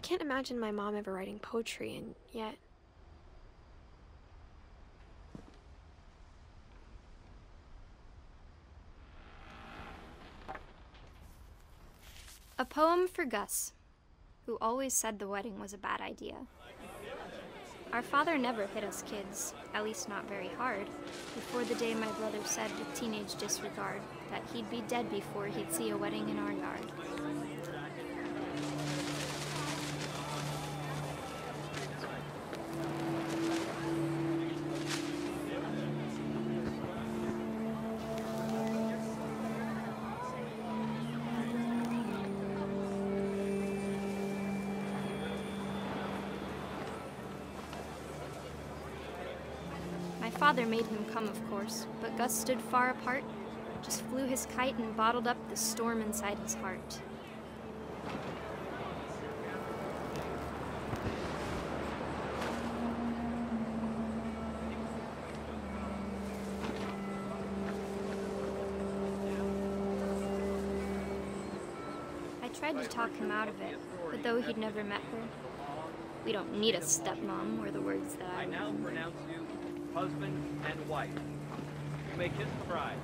can't imagine my mom ever writing poetry, and yet... A poem for Gus, who always said the wedding was a bad idea. Our father never hit us kids, at least not very hard, before the day my brother said with teenage disregard that he'd be dead before he'd see a wedding in our yard. My father made him come, of course, but Gus stood far apart, just flew his kite and bottled up the storm inside his heart. I tried to talk him out of it, but though he'd never met her, "We don't need a stepmom," were the words that I now remember. pronounce you husband and wife. You may kiss the bride.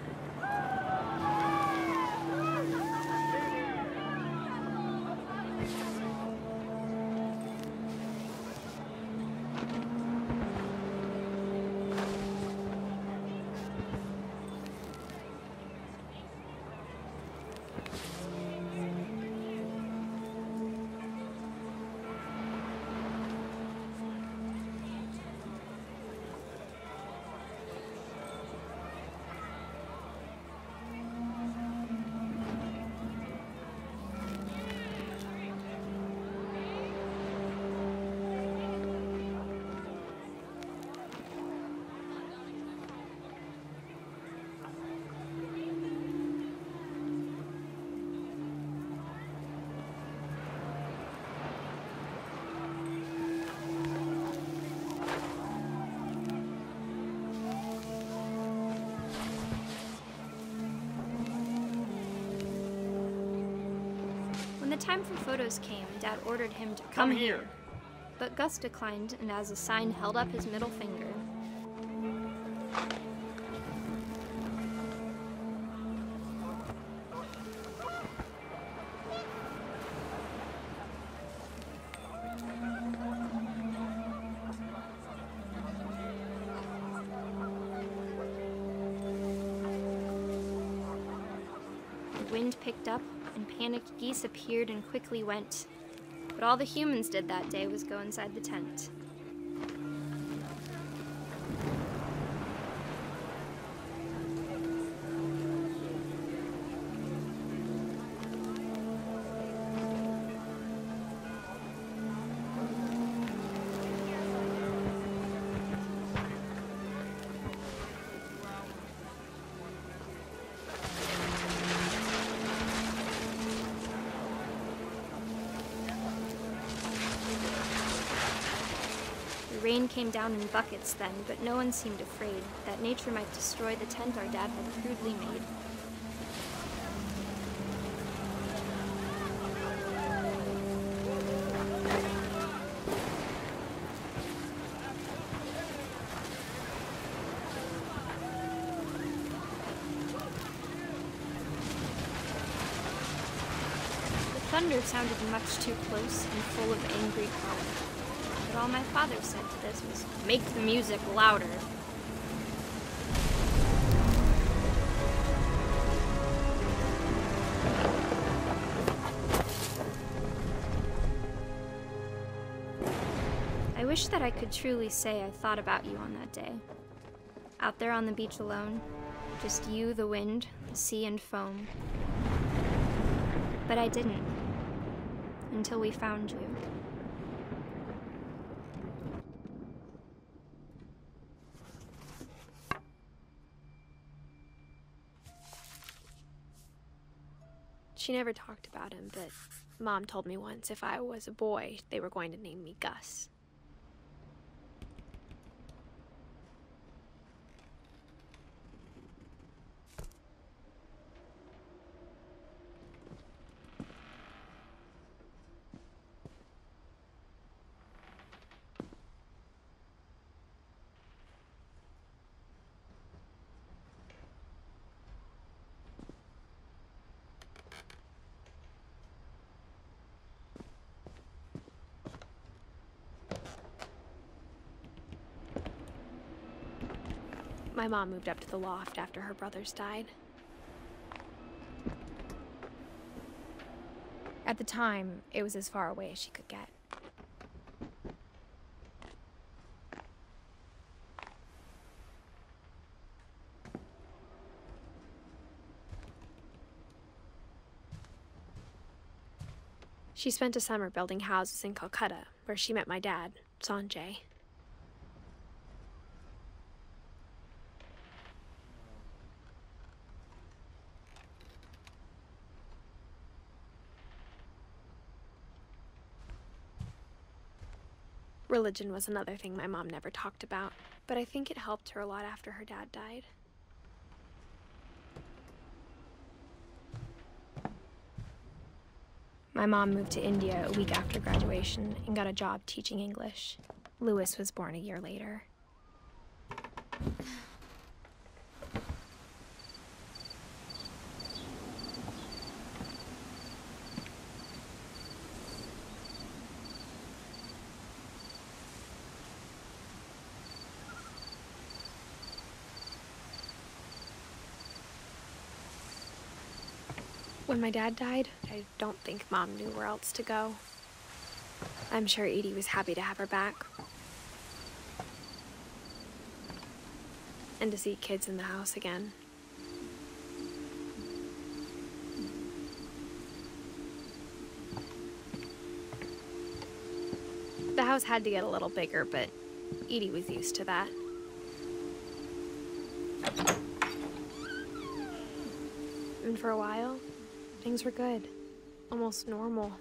When the time for photos came, Dad ordered him to come here. But Gus declined, and as a sign held up his middle finger. The wind picked up, and panicked geese appeared and quickly went. But all the humans did that day was go inside the tent. The rain came down in buckets then, but no one seemed afraid that nature might destroy the tent our dad had crudely made. The thunder sounded much too close and full of angry power. But all my father said to this was, "Make the music louder." I wish that I could truly say I thought about you on that day. Out there on the beach alone, just you, the wind, the sea, and foam. But I didn't, until we found you. She never talked about him, but Mom told me once if I was a boy, they were going to name me Gus. My mom moved up to the loft after her brothers died. At the time, it was as far away as she could get. She spent a summer building houses in Calcutta, where she met my dad, Sanjay. Religion was another thing my mom never talked about, but I think it helped her a lot after her dad died. My mom moved to India a week after graduation and got a job teaching English. Louis was born a year later. When my dad died, I don't think Mom knew where else to go. I'm sure Edie was happy to have her back. And to see kids in the house again. The house had to get a little bigger, but Edie was used to that. And for a while, things were good, almost normal.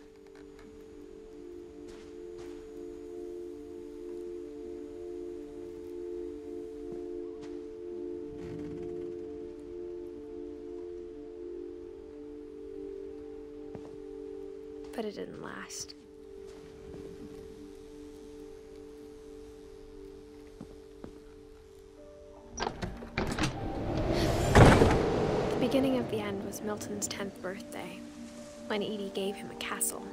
But it didn't last. The beginning of the end was Milton's 10th birthday, when Edie gave him a castle.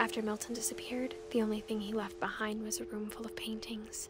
After Milton disappeared, the only thing he left behind was a room full of paintings.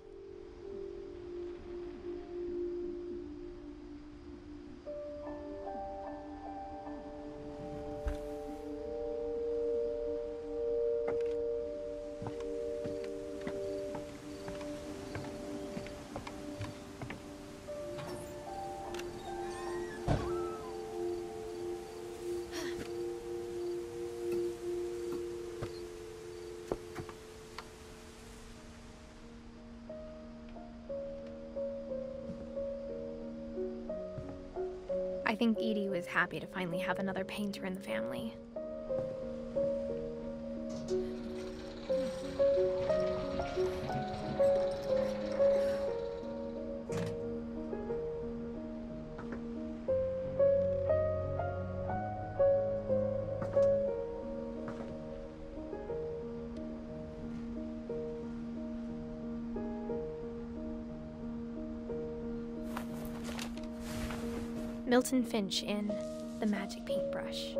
I think Edie was happy to finally have another painter in the family. Milton Finch in The Magic Paintbrush.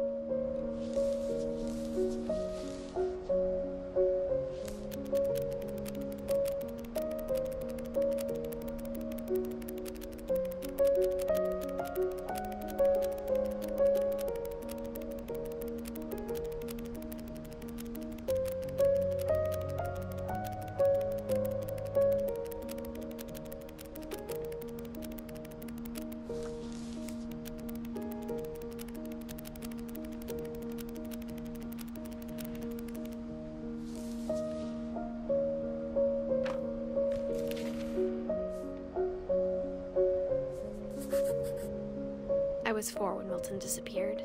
I was 4 when Milton disappeared.